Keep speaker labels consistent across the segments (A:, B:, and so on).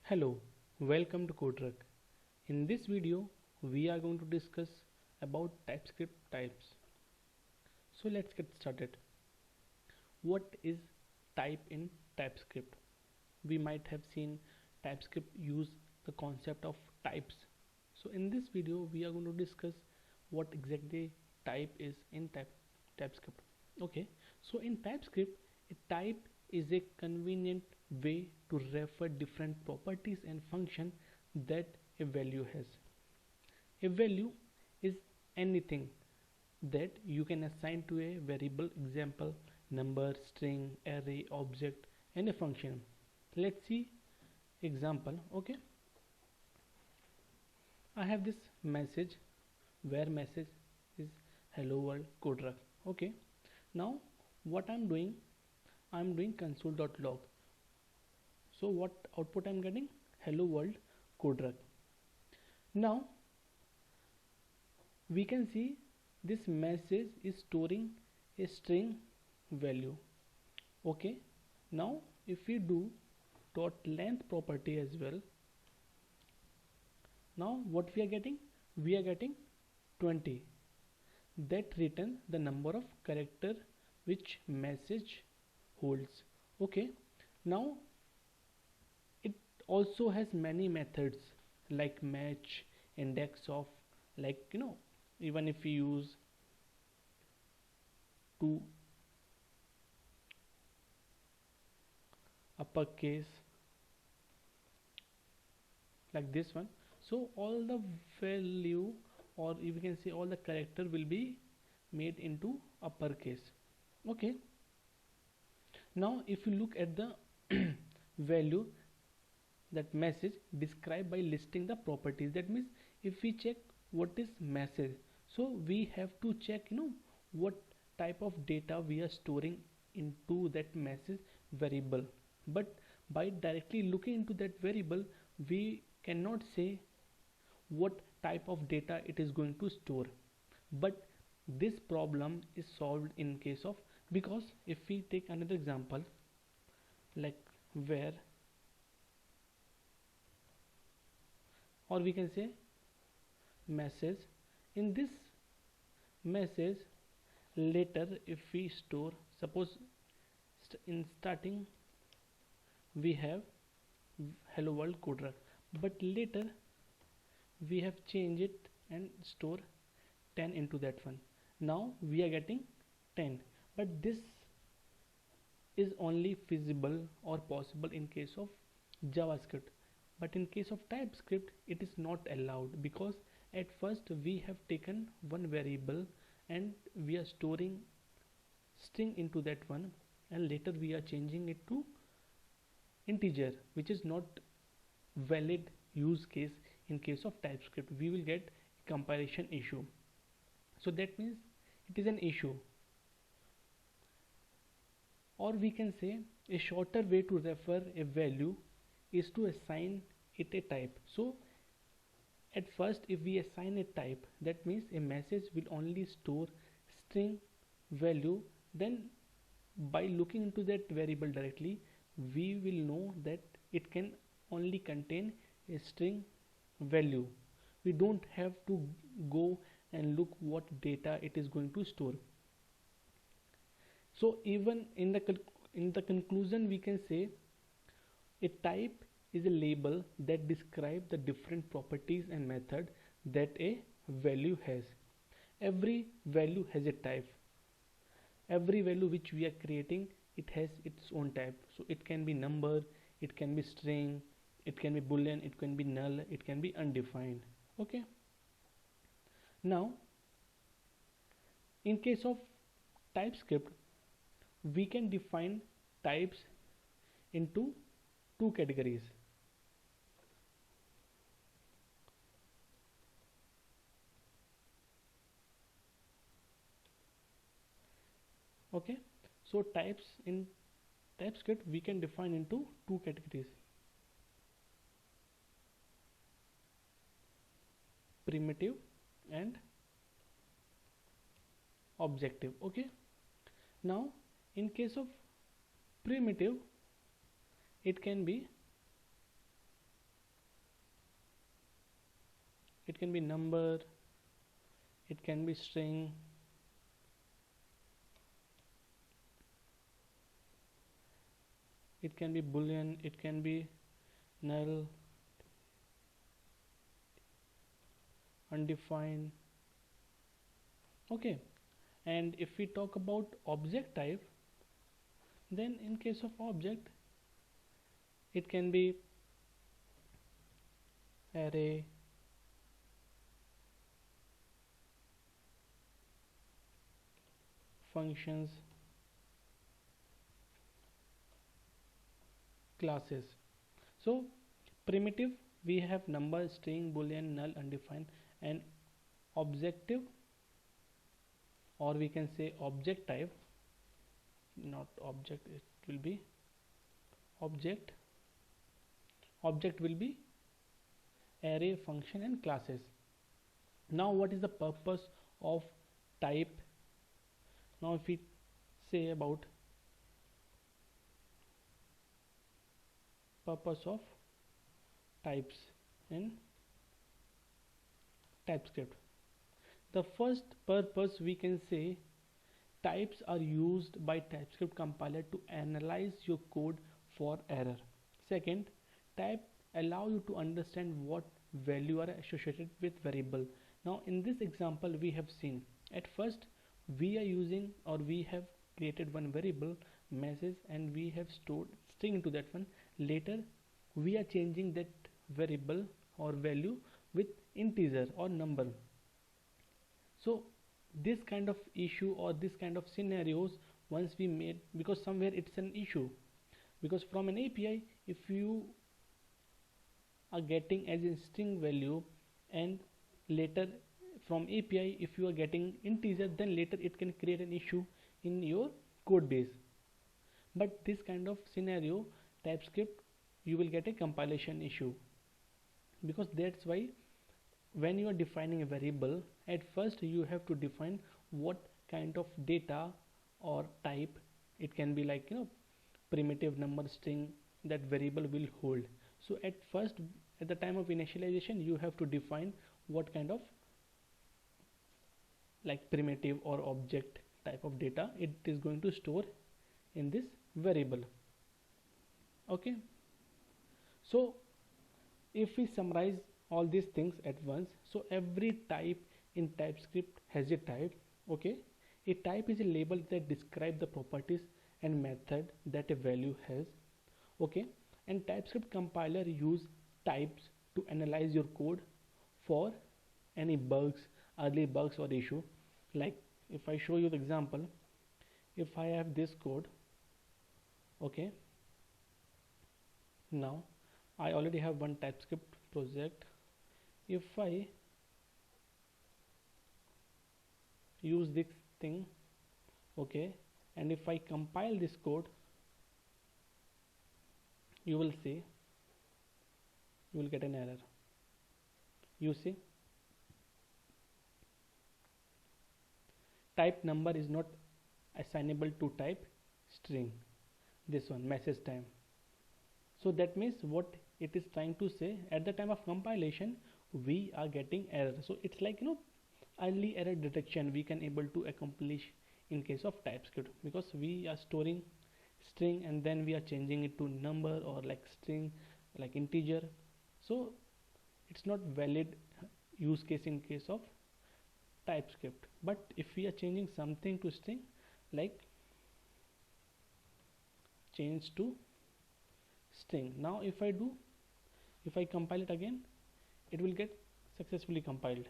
A: Hello, welcome to CodeRuck. In this video, we are going to discuss about TypeScript types. So let's get started. What is type in TypeScript? We might have seen TypeScript use the concept of types. So in this video, we are going to discuss what exactly type is in TypeScript. Okay, so in TypeScript, a type is a convenient way to refer different properties and functions that a value has. A value is anything that you can assign to a variable, example number, string, array, object, and a function. Let's see example. Okay, I have this message where message is hello world CodeRuck. Okay, now what I'm doing console.log. So what output I'm getting? Hello world CodeRuck. Now we can see this message is storing a string value. Okay, now if we do dot length property as well, now what we are getting? We are getting 20. That return the number of character which message holds. Okay, now it also has many methods like match, index of, like even if we use to uppercase like this one. So all the value, or you can say all the character, will be made into uppercase. Okay, now if you look at the value, that message described by listing the properties. That means if we check what is message, so we have to check what type of data we are storing into that message variable. But by directly looking into that variable, we cannot say what type of data it is going to store. But this problem is solved in case of, because if we take another example like where, or we can say message, in this message later if we store, suppose in starting we have hello world CodeRuck, but later we have changed it and store 10 into that one. Now we are getting 10, but this is only feasible or possible in case of JavaScript. But in case of TypeScript, it is not allowed, because at first we have taken one variable and we are storing string into that one, and later we are changing it to integer, which is not valid use case. In case of TypeScript, we will get compilation issue. So that means it is an issue. Or we can say a shorter way to refer a value is to assign it a type. So at first if we assign a type, that means a message will only store string value. Then by looking into that variable directly, we will know that it can only contain a string value. We don't have to go and look what data it is going to store. So even in the conclusion, we can say a type is a label that describes the different properties and method that a value has. Every value has a type. Every value which we are creating, it has its own type. So it can be number, it can be string, it can be boolean, it can be null, it can be undefined. Okay, now in case of TypeScript, we can define types into two categories. Okay, so types in TypeScript we can define into two categories: primitive and objective. Okay, now in case of primitive, it can be it can be number, it can be string, it can be boolean, it can be null, undefined. Okay, and if we talk about object type, then in case of object, it can be array, functions, classes. So primitive, we have number, string, boolean, null, undefined, and objective, or we can say object type, not object, it will be object. Object will be array, function, and classes. Now what is the purpose of type? Now if we say about purpose of types in TypeScript, the first purpose, we can say types are used by TypeScript compiler to analyze your code for error. Second, type allow you to understand what value are associated with variable. Now in this example we have seen, at first we are using, or we have created one variable message, and we have stored string into that one. Later we are changing that variable or value with integer or number. So this kind of issue or this kind of scenarios, once we made, because somewhere it's an issue, because from an API, if you are getting as a string value, and later from API if you are getting integer, then later it can create an issue in your code base. But this kind of scenario, TypeScript, you will get a compilation issue, because that's why when you are defining a variable, at first you have to define what kind of data or type. It can be like, primitive, number, string, that variable will hold. So at first, at the time of initialization, you have to define what kind of like primitive or object type of data it is going to store in this variable. Okay, so if we summarize all these things at once, so every type in TypeScript has a type. Okay, a type is a label that describes the properties and method that a value has. Okay, and TypeScript compiler use types to analyze your code for any bugs, early bugs or issue. Like if I show you the example, if I have this code, okay, now I already have one TypeScript project. If I use this thing, okay, and if I compile this code, you will see, you will get an error. You see, type number is not assignable to type string, this one, message time. So that means what it is trying to say, at the time of compilation we are getting error. So it's like, early error detection we can able to accomplish in case of TypeScript, because we are storing string and then we are changing it to number or like string, like integer. So it's not valid use case in case of TypeScript. But if we are changing something to string, like change to string, now if I compile it again, it will get successfully compiled.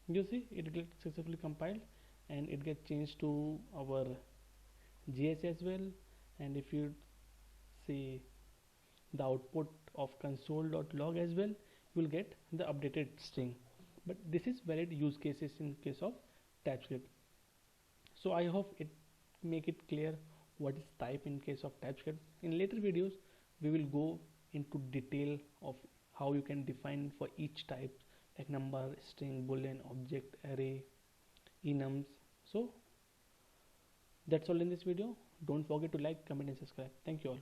A: You see, it gets successfully compiled and it gets changed to our GS as well. And if you see the output of console.log as well, you will get the updated string. But this is valid use cases in case of TypeScript. So I hope it make it clear what is type in case of TypeScript. In later videos we will go into detail of how you can define for each type, like number, string, boolean, object, array, enums. So that's all in this video. Don't forget to like, comment and subscribe. Thank you all.